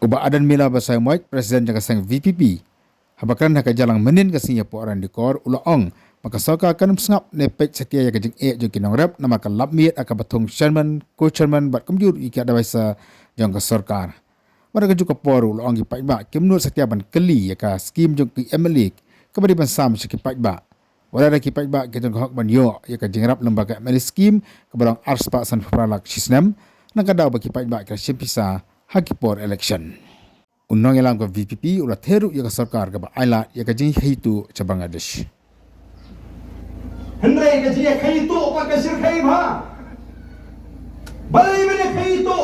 Kuba adan mila basay moik presiden jaga sang VPP. Habakan haka jalang menin ka sinya po aran dikor ulaong maka soka kan sngap ne pek setia ya kajing jo kinong rep nama ka lapmiet aka batung chairman co-chairman bat kumjur iki ada baisa jong ka sarkar. Mara juga poru ulaong gi paitba kimnur setia ban keli ya ka skim jong ki MLA kabari ban sam siki paitba. Wala ra ki paitba ke jong hok ban yo ya ka jingrap lembaga MLA skim kabarang arspa san pralak sisnem nang kadaw bagi paitba ka simpisa hakipor election. Unang ilang ko VPP ulat heru ya ka sarkar ka ba aila ya ka jing hitu sa Bangladesh. Hendrai ka jing hitu pa ka sir khay ba? Balay man ka hitu.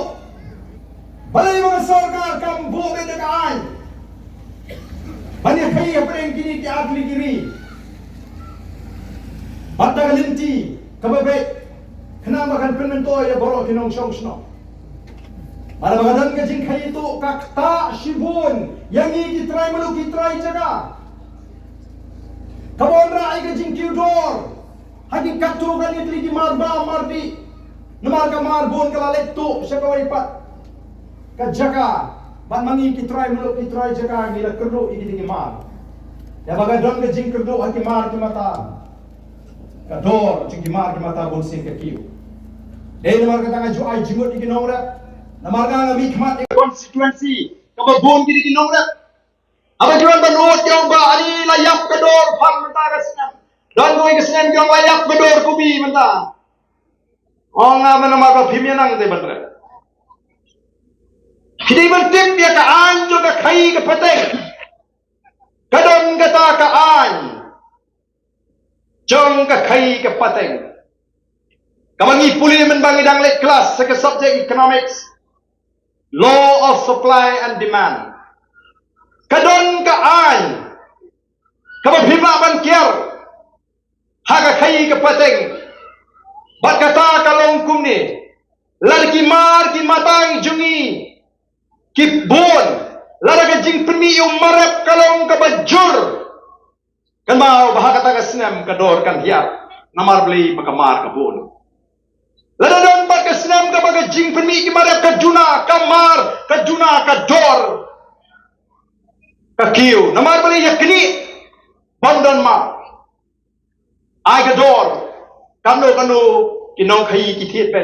Balay mga sarkar kam bo me dagaan. Banya khay apreng kini ki agli kiri. Batta linti kababe kenapa kan penento ya boro kinong song. Para magadan ka jing khay ito, kakta, shibon, yang ikitry maluk itry jaga. Kabon ra ay ka jing kiudor, hagi katu ka nitli ki marba, marbi, namar ka marbon kalalekto, siya kawalipat. Ka jaga, bat mangi ikitry maluk itry jaga, nila kerdo ikiti mar. Ya magadan ka jing kerdo, hagi mar ki mata. Kador, jing ki mar ki mata bonsing ka kiu. Dahil namar ka tanga jo ay jimut ikinong rap, namarga nga mikmat di konstituensi kababon gidi ginongrat aba juan banot yang ba ani layap kedor pan menta kasnan dan goi kasnan yang layap kedor kubi menta nga manamaga pimianang de bandra kidi bantip ya ka anjo ka khai ka pateng kadon kata ka an jong ka khai ka pateng kamangi puli men bangidang lek kelas sa subject economics. Law of supply and demand. Kadon ka ay. Kababhima ban kier. Haga khay ka pateng. Bat kata kalong kumni. Larki mar ki matang jungi. Kibon. Laraga jing peni umarap kalong kabajur. Kan mau bahakata ka sinam kador kan hiap. Namar beli makamar kabon. Ladadon ba kasnam ka baga jing pemi ki marap ka juna kamar ka juna ka dor ka kiu namar bali yakni bandon ma ai ka dor kanu kinong khai ki thiet pe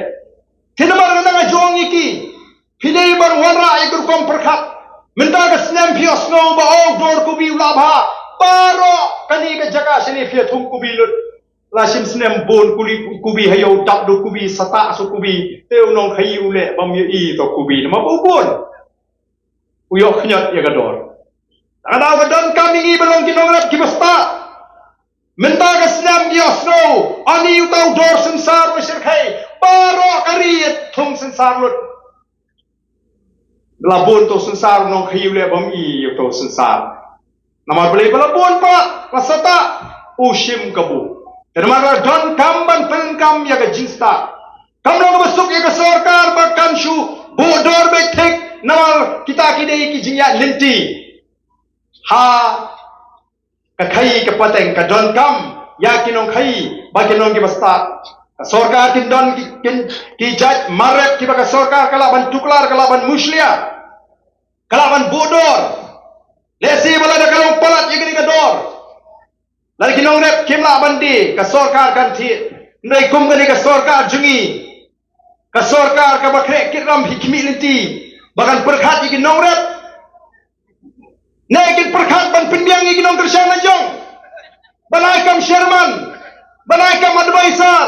thinamar na nga jong iki hidei bar wanra ai kur kom perkhat minta kasnam pios no ba og dor ku bi labha paro kani ka jaga sini phi thum ku bi lut Lasim senem bon kubi hayo dabdo kubi sata so kubi teu nong khai ule bam yi to kubi ma bon uyo khnyat ya gador ada gadon kami ngi belong kinong rap kibasta menta ka senem yosno ani utau dor sensar mesir khai paro kariet thum sensar lut labon to sensar nong khai ule bam yi to sensar nama beli balabon pa rasata ushim kabu Termara don kamban pengkam ya ke jinsta. Kamlo masuk ya ke sarkar bahkan shu bodor betek namal kita kidei ki jingya linti. Ha kakai ke pateng ka don kam ya kinong khai ba kinong ki basta. Sarkar kin don ki jaj marep ki ba ka sarkar kalaban tuklar kalaban muslia. Kalaban bodor. Lesi bala da kalong palat ya gini ka dor. Lagi kinong rep kimla bandi ka sarkar kan thi nei kum gani ka sarkar jungi ka sarkar ka bakre kiram hikmi linti bagan perkhat iki kinong rep nei kin perkhat ban pindiang iki kinong tersang najong banai kam chairman banai kam advisor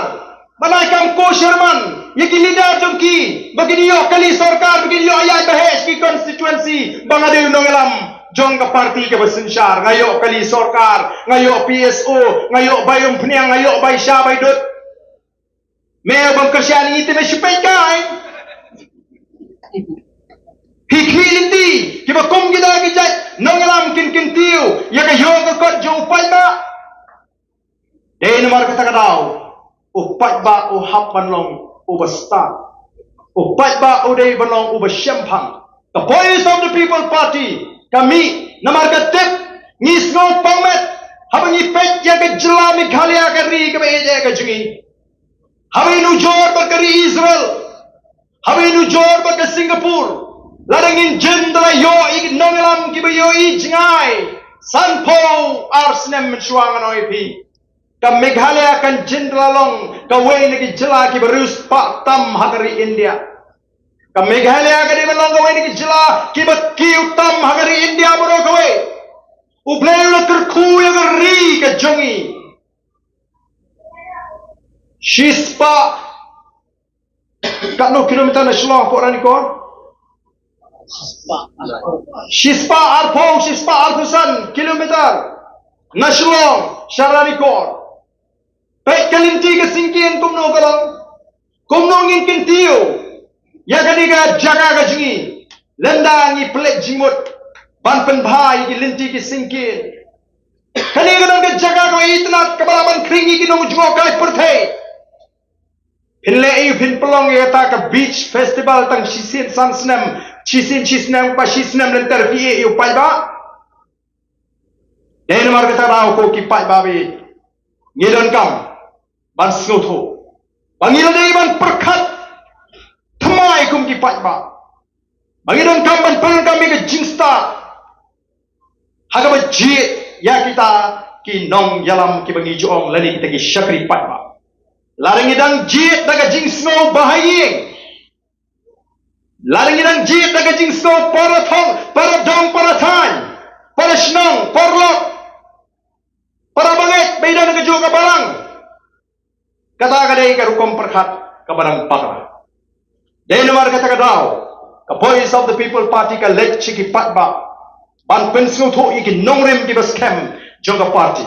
banai kam co-chairman iki leader jongki bagi yo kali sarkar bagi yo ayat bahes ki constituency bangade nong elam jong ka parti ka basinsar ngayo kali sarkar ngayo PSO ngayo bayong pniang ngayo bay sya bay dot me bang kersian ite me sipai kai hikilindi kiba kum gida gijat nongalam kin tiu ya ka yo ka kot jo upai ba de nomor kata kadau upai ba o hapan long o basta upai ba o de balong o basyampang the voice of the people party kami namar katip ngisno pangmet habang ipet ya ke jela Meghalaya kari ke beje ke jungi habang nujor ba kari Israel habang nujor ba ke Singapore Ladangin jin dala yo ik nongelam ki yo I jingai. San po arsnem mensuangan oipi. Ka Meghalaya kan jin dala long ka wei niki jela ki berus pak tam hagari India. Ka Meghalaya ka di long ka wei niki jela ki bat ki utam hagari India bro ka wei. Ublay la terku yang ri ka jongi. Shispa Kano kilometer na shlong po rani ko? Shispa arpusan kilometer na shlong sharani ko. Pek kalinti ka singkin kumno kalang. Kumno ngin kintiyo. Ya kaniga jaga ka jingi. Lenda ngi plek jimut. Ban penbhai ki linti ki singkin. Kaniga nang ka jaga ka itnat kabalaban kringi ki nung jungo kai purthai. Pinlei pin pelong ya ta ka beach festival tang chisin sansnem chisnem pa chisnem lenter fi yu pai ba den mar ka ta ko ki pai ba bi ngidon kam ban snotho bangila dei ban perkhat thamai kum ki pai ba bangidon kam ban pan kam ke jingsta haga ba jit ya kita ki nong yalam ki bangi joong lani kita ki syakri pai ba Larang idang jit daga jing snow bahaying. Larang idang jit daga jing snow para thong, para dong, para than, para snong, para lok, para banget, beda daga juga barang. Kata kadai ka rukom perkhat ka barang pakra. Dai nomor kata kadau, ka Voice of the People Party ka lek chiki patba. Ban pensnu tho iki nongrim ki baskem jonga party.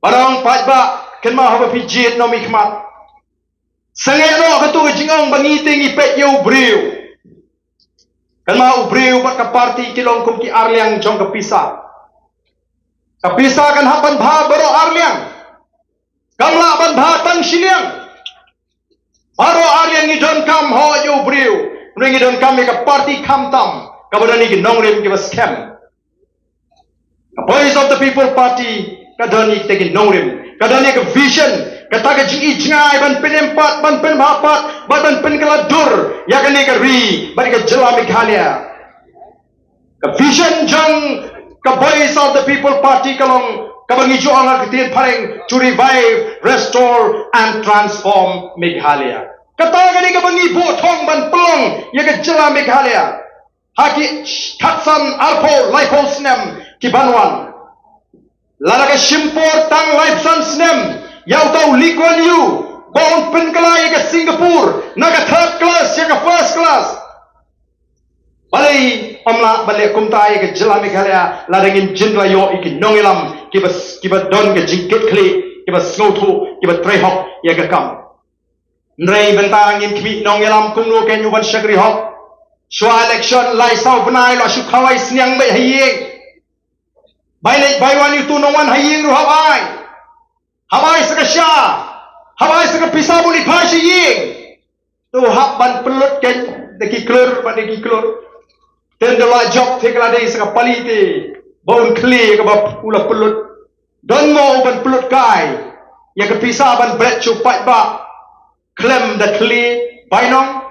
Barang patba Ken ma haba pijit no mikmat. Sangai no katu jingong bangiting ipet yo briu. Ken ma ubriu bat ka party kilong kum ki arliang jong ka pisa. Ka pisa kan hapan bha baro arliang. Kamla ban bha tang siliang. Baro arliang ni don kam ho yo briu. Ringi don kam ka party kam tam. Ka bodani ki nongrim ki scam. Ka Voice of the People Party ka doni ki nongrim. Kadang ke vision, kata ke jingi jingai ban penempat, ban penbapat, ban penkeladur, ya kan ke ri, ban ke jela Meghalaya. Ke vision jong ke Voice of the People Party kalong kabangi juang ang ketin paling to revive, restore and transform Meghalaya. Kata ke kabangi botong ban pelong, ya ke jela Meghalaya. Haki Tatsan Arpo Laipo Snem Kibanwan. Lala ka shimpor tang life sans nem yaw tau Lee Kuan Yew baon penkelai ke Singapore naga third class ya ke first class balai amla balai kumtai ke jela Meghalaya ladangin jindra yo iki nongilam kiba don ke jingkit kli kiba snothu kiba trehok ya ke kam nrei bentangin kimi nongilam kumno ke nyuban syakri hok shwa election lai sau benai lo shu khawai sniang bai hayeng By one you two no one haying ru Hawaii sekasya. Hawaii sekapisa buli pasi ying. Tu hak ban pelut ken deki klur ban deki klur. Ten de la job te kala dei sekapali te. Bon kli ke ba pula pelut. Don mo ban pelut kai. Ya kapisa ban bret chupat ba. Klem da kli bainong.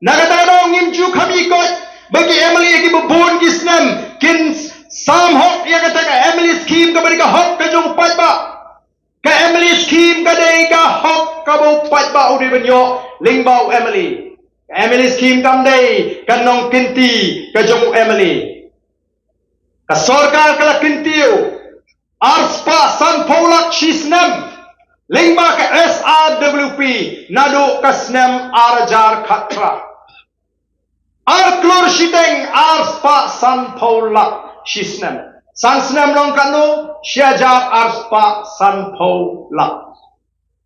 Nagatano ngimju kami kot bagi Emily ki bebon ki snem kin Sam hok yang kata ka Emily scheme ka bari ka hok ka jong pat ba. Ka Emily scheme ka day ka hok ka bo pat ba uri banyo lingbao Emily. Ka Emily scheme kam day ka nong kinti ka jong Emily. Ka sorkar kala kintiyo. Arspa San Paulak shisnem. Lingba ka SRWP nado ka snem arajar khatra. Arklor shiteng Arspa San Paulak shisnem. Sansnem long kanu syajab arspa San Paulak.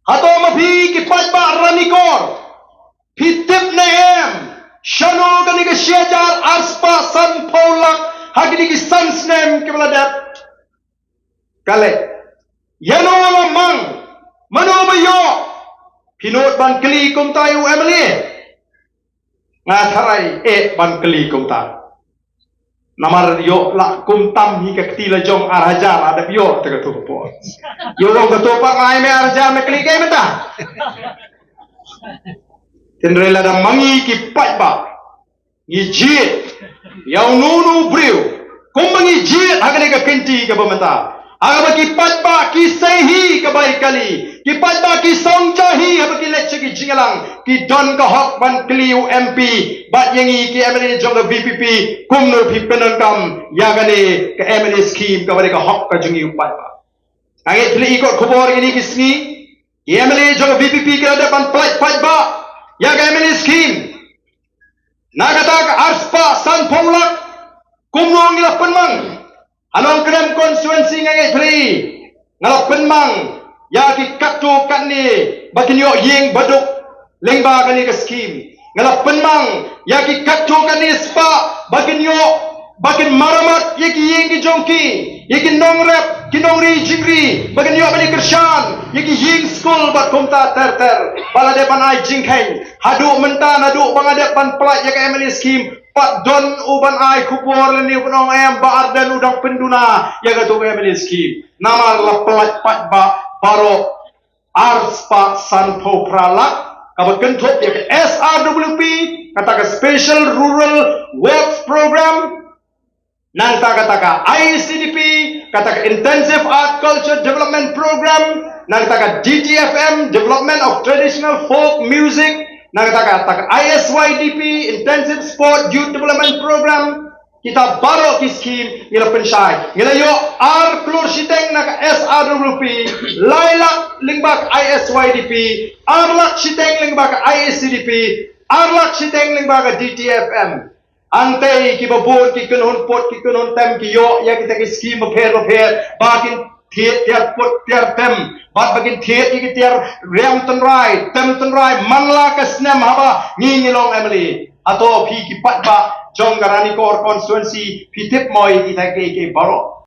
Hato mapi ki patba ranikor. Pitip neem. Shano gani ka syajab arspa San Paulak. Hagini ki sansnem ki maladat. Kale. Yano lamang. Mano bayo. Pinot ban keli kum tayo Emily. Ngataray ban keli kum tayo. Namar yo la kum tam hi ka ktila jong arajar ada yo te ka tupo. Yo rong ka tupa ngai me arajar me kli kai meta. Tenrela da mangi ki pat ba. ngi jit yang nunu briu kumbangi jit hagane ka kenti ka bamata aga ki patba ki sehi ka bai kali ki patba ki songjahi ha ki lecce ki jingalang ki don ka hok ban kliu MP bat yangi ki MLA jong ka VPP kumno phi penangkam yagane ka MLA scheme ka bare ka hok ka jungi patba ange thli ikot khobor ini kisni ki MLA jong ka VPP ka ada ban patba ya ka MLA scheme nagatak arspa san polak kumno ngila penmang anong krem konstituensi ngai thri ngalap penmang ya ki katto kanni bakinyo yeng baduk lengba kani ka scheme ngalap penmang ya ki katto kanni spa bakinyo bakin maramat yeki yeng ki jongki yeki nongrep kinongri jingri bakinyo bani kershan yeki yeng school bat komta ter bala depan ai jingkhen hadu mentan hadu bangade pan plat yeka MLA scheme Pak Don uban ai kubur ni penong em baar dan udang penduna ya gato MLA scheme nama la pelat pat ba baro arspa sanpo pralak kabat kentot ya SRWP kata ke Special Rural Works Program nang kata ke ICDP kata ke Intensive Art Culture Development Program nang kata ke DTFM Development of Traditional Folk Music nagkatakan ISYDP Intensive Sport Youth Development Program kita baru ki scheme ngila pensai ngila yo ar klur siteng nak SRWP lailak lingbak ISYDP arlak siteng lingbak ISCDP arlak siteng lingbak DTFM ante ki babon ki kunhun pot ki kunhun tem ki yo ya kita ki scheme bapher bakin tiar pot tiar tem bat bagin ki tiar rem tenrai tem tenrai manla ka snem haba ngingilong MLA atau pi ki patba jong garani kor constituency pi tip moi kita ke baro